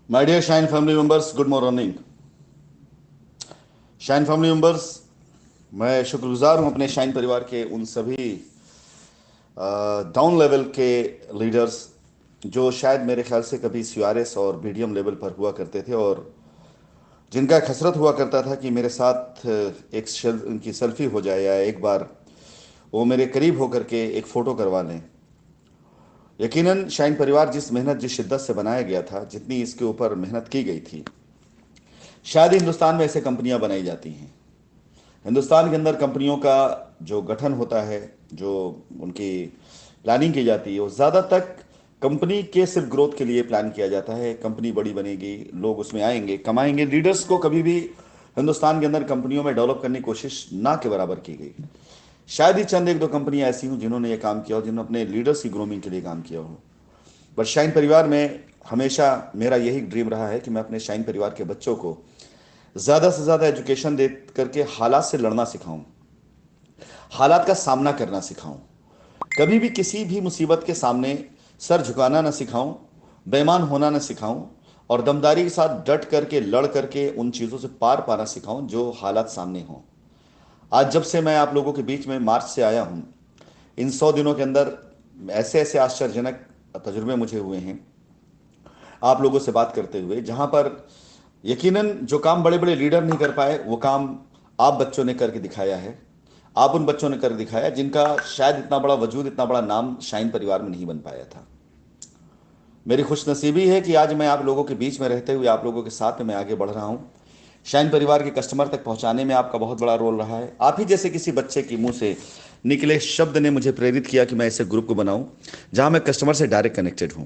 My dear Shine family members, good morning. Shine family members, मैं शुक्रगुजार हूं अपने शाइन परिवार के उन सभी डाउन लेवल के लीडर्स जो शायद मेरे ख्याल से कभी सीआरएस और मीडियम लेवल पर हुआ करते थे और जिनका एक हसरत हुआ करता था कि मेरे साथ उनकी सेल्फी हो जाए या एक बार वो मेरे करीब होकर के एक फ़ोटो करवा लें। यकीनन शाइन परिवार जिस मेहनत जिस शिद्दत से बनाया गया था, जितनी इसके ऊपर मेहनत की गई थी, शायद ही हिंदुस्तान में ऐसे कंपनियां बनाई जाती हैं। हिंदुस्तान के अंदर कंपनियों का जो गठन होता है, जो उनकी प्लानिंग की जाती है, वो ज़्यादा तक कंपनी के सिर्फ ग्रोथ के लिए प्लान किया जाता है। कंपनी बड़ी बनेगी, लोग उसमें आएंगे, कमाएंगे। लीडर्स को कभी भी हिंदुस्तान के अंदर कंपनियों में डेवलप करने की कोशिश ना के बराबर की गई। शायद ही चंद एक दो कंपनियां ऐसी हों जिन्होंने ये काम किया हो, जिन्होंने अपने लीडर्स की ग्रूमिंग के लिए काम किया हो। बट शाइन परिवार में हमेशा मेरा यही ड्रीम रहा है कि मैं अपने शाइन परिवार के बच्चों को ज़्यादा से ज़्यादा एजुकेशन दे करके हालात से लड़ना सिखाऊं, हालात का सामना करना सिखाऊं, कभी भी किसी भी मुसीबत के सामने सर झुकाना ना सिखाऊं, बेईमान होना ना सिखाऊं, और दमदारी के साथ डट करके लड़ करके उन चीज़ों से पार पाना सिखाऊं जो हालात सामने हों। आज जब से मैं आप लोगों के बीच में मार्च से आया हूं, इन 100 दिनों के अंदर ऐसे ऐसे आश्चर्यजनक तजुर्बे मुझे हुए हैं आप लोगों से बात करते हुए, जहां पर यकीनन जो काम बड़े बड़े लीडर नहीं कर पाए वो काम आप बच्चों ने करके दिखाया है। आप उन बच्चों ने कर दिखाया जिनका शायद इतना बड़ा वजूद, इतना बड़ा नाम शाइन परिवार में नहीं बन पाया था। मेरी खुशनसीबी है कि आज मैं आप लोगों के बीच में रहते हुए आप लोगों के साथ में मैं आगे बढ़ रहा हूं। शाइन परिवार के कस्टमर तक पहुंचाने में आपका बहुत बड़ा रोल रहा है। आप ही जैसे किसी बच्चे के मुंह से निकले शब्द ने मुझे प्रेरित किया कि मैं ऐसे ग्रुप को बनाऊं जहां मैं कस्टमर से डायरेक्ट कनेक्टेड हूं।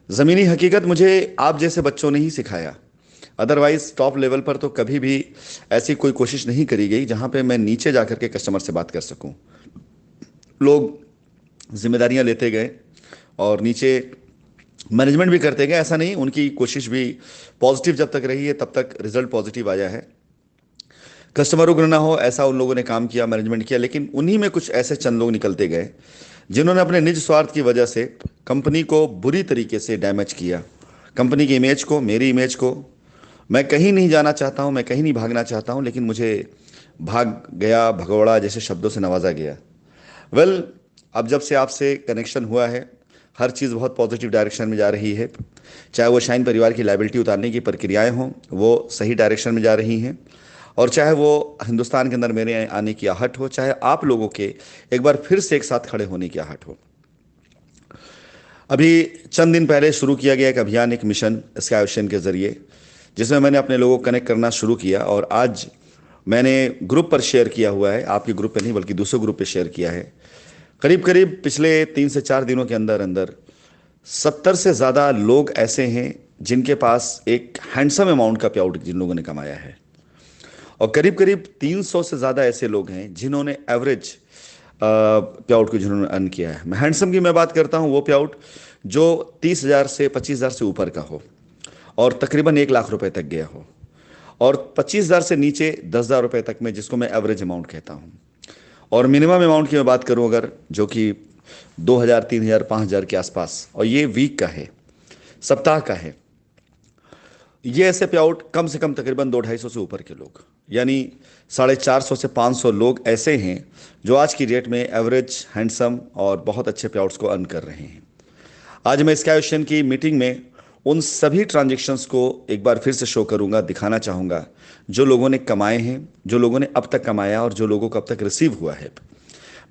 ज़मीनी हकीकत मुझे आप जैसे बच्चों ने ही सिखाया। अदरवाइज टॉप लेवल पर तो कभी भी ऐसी कोई कोशिश नहीं करी गई जहां पे मैं नीचे जाकर के कस्टमर से बात कर सकूं। लोग जिम्मेदारियां लेते गए और नीचे मैनेजमेंट भी करते गए। ऐसा नहीं, उनकी कोशिश भी पॉजिटिव जब तक रही है तब तक रिजल्ट पॉजिटिव आया है। कस्टमर उग्र ना हो ऐसा उन लोगों ने काम किया, मैनेजमेंट किया, लेकिन उन्हीं में कुछ ऐसे चंद लोग निकलते गए जिन्होंने अपने निज स्वार्थ की वजह से कंपनी को बुरी तरीके से डैमेज किया। कंपनी की इमेज को, मेरी इमेज को। मैं कहीं नहीं जाना चाहता हूं, मैं कहीं नहीं भागना चाहता हूं, लेकिन मुझे भाग गया, भगोड़ा जैसे शब्दों से नवाजा गया। वेल, अब जब से आपसे कनेक्शन हुआ है, हर चीज़ बहुत पॉजिटिव डायरेक्शन में जा रही है। चाहे वो शाइन परिवार की लायबिलिटी उतारने की प्रक्रियाएं हों, वो सही डायरेक्शन में जा रही हैं, और चाहे वो हिंदुस्तान के अंदर मेरे आने की आहट हो, चाहे आप लोगों के एक बार फिर से एक साथ खड़े होने की आहट हो। अभी चंद दिन पहले शुरू किया गया एक अभियान, एक मिशन स्काई ओशन के जरिए, जिसमें मैंने अपने लोगों को कनेक्ट करना शुरू किया, और आज मैंने ग्रुप पर शेयर किया हुआ है, आपके ग्रुप पे नहीं बल्कि दूसरे ग्रुप पे शेयर किया है। करीब करीब पिछले 3 से 4 दिनों के अंदर अंदर 70 से ज़्यादा लोग ऐसे हैं जिनके पास एक हैंडसम अमाउंट का पे आउट जिन लोगों ने कमाया है, और करीब करीब 300 से ज़्यादा ऐसे लोग हैं जिन्होंने एवरेज पे आउट को जिन्होंने अर्न किया है। मैं हैंडसम की मैं बात करता हूँ, वो पे आउट जो 30,000 से 25,000 से ऊपर का हो और तकरीबन 1 लाख रुपए तक गया हो, और 25,000 से नीचे 10,000 रुपए तक में, जिसको मैं एवरेज अमाउंट कहता हूँ। और मिनिमम अमाउंट की मैं बात करूँ अगर, जो कि 2,000, 3,000, 5,000 के आसपास, और ये वीक का है, सप्ताह का है। ये ऐसे पे आउट कम से कम तकरीबन 200-250 से ऊपर के लोग, यानी 450 से 500 लोग ऐसे हैं जो आज की डेट में एवरेज, हैंडसम और बहुत अच्छे पे आउट्स को अर्न कर रहे हैं। आज मैं स्काई ओशन की मीटिंग में उन सभी ट्रांजेक्शन्स को एक बार फिर से शो करूंगा, दिखाना चाहूंगा, जो लोगों ने कमाए हैं, जो लोगों ने अब तक कमाया और जो लोगों को अब तक रिसीव हुआ है।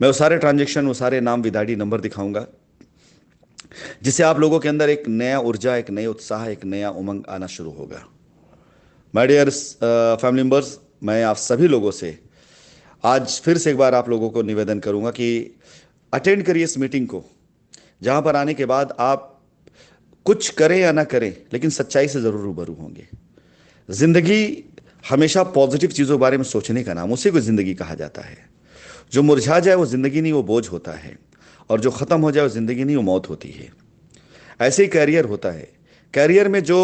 मैं वो सारे ट्रांजेक्शन, वो सारे नाम, विदाड़ी नंबर दिखाऊंगा, जिससे आप लोगों के अंदर एक नया ऊर्जा, एक नया उत्साह, एक नया उमंग आना शुरू होगा। माय डियर फैमिली मेंबर्स, मैं आप सभी लोगों से आज फिर से एक बार आप लोगों को निवेदन करूंगा कि अटेंड करिए इस मीटिंग को, जहां पर आने के बाद आप कुछ करें या ना करें, लेकिन सच्चाई से जरूर रूबरू होंगे। जिंदगी हमेशा पॉजिटिव चीजों के बारे में सोचने का नाम, उसी को जिंदगी कहा जाता है। जो मुरझा जाए वो जिंदगी नहीं, वो बोझ होता है, और जो खत्म हो जाए वो जिंदगी नहीं, वो मौत होती है। ऐसे ही कैरियर होता है। कैरियर में जो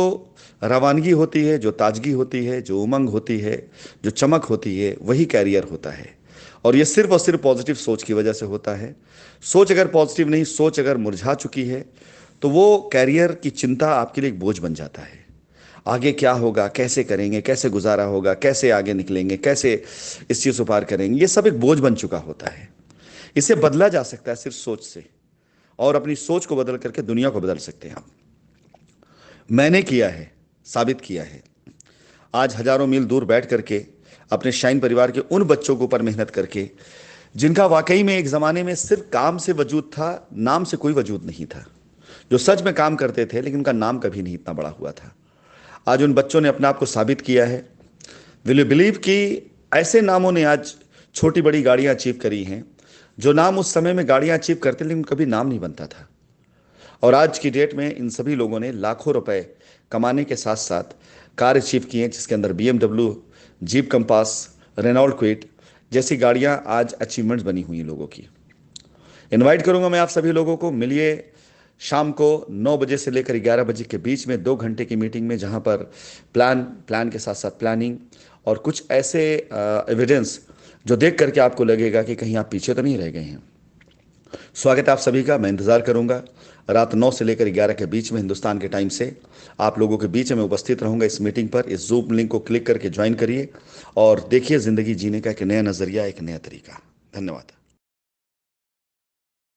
रवानगी होती है, जो ताजगी होती है, जो उमंग होती है, जो चमक होती है, वही कैरियर होता है। और ये सिर्फ और सिर्फ पॉजिटिव सोच की वजह से होता है। सोच अगर पॉजिटिव नहीं, सोच अगर मुरझा चुकी है, तो वो कैरियर की चिंता आपके लिए एक बोझ बन जाता है। आगे क्या होगा, कैसे करेंगे, कैसे गुजारा होगा, कैसे आगे निकलेंगे, कैसे इस चीज़ को पार करेंगे, ये सब एक बोझ बन चुका होता है। इसे बदला जा सकता है सिर्फ सोच से, और अपनी सोच को बदल करके दुनिया को बदल सकते हैं आप। मैंने किया है, साबित किया है। आज हजारों मील दूर बैठ करके अपने शाइन परिवार के उन बच्चों के ऊपर मेहनत करके, जिनका वाकई में एक ज़माने में सिर्फ काम से वजूद था, नाम से कोई वजूद नहीं था, जो सच में काम करते थे लेकिन उनका नाम कभी नहीं इतना बड़ा हुआ था। आज उन बच्चों ने अपने आप को साबित किया है। विल यू बिलीव कि ऐसे नामों ने आज छोटी बड़ी गाड़ियां अचीव करी हैं, जो नाम उस समय में गाड़ियां अचीव करते लेकिन कभी नाम नहीं बनता था। और आज की डेट में इन सभी लोगों ने लाखों रुपए कमाने के साथ साथ कार अचीव किए हैं, जिसके अंदर BMW, Jeep Compass, Renault Kwid जैसी गाड़ियां आज अचीवमेंट्स बनी हुई हैं लोगों की। इनवाइट करूंगा मैं आप सभी लोगों को, मिलिए शाम को 9 बजे से लेकर 11 बजे के बीच में 2 घंटे की मीटिंग में, जहां पर प्लान के साथ साथ प्लानिंग और कुछ ऐसे एविडेंस जो देख करके आपको लगेगा कि कहीं आप पीछे तो नहीं रह गए हैं। स्वागत है आप सभी का। मैं इंतजार करूंगा रात 9 से लेकर 11 के बीच में हिंदुस्तान के टाइम से आप लोगों के बीच में उपस्थित रहूंगा इस मीटिंग पर। इस जूम लिंक को क्लिक करके ज्वाइन करिए और देखिए जिंदगी जीने का एक नया नजरिया, एक नया तरीका। धन्यवाद।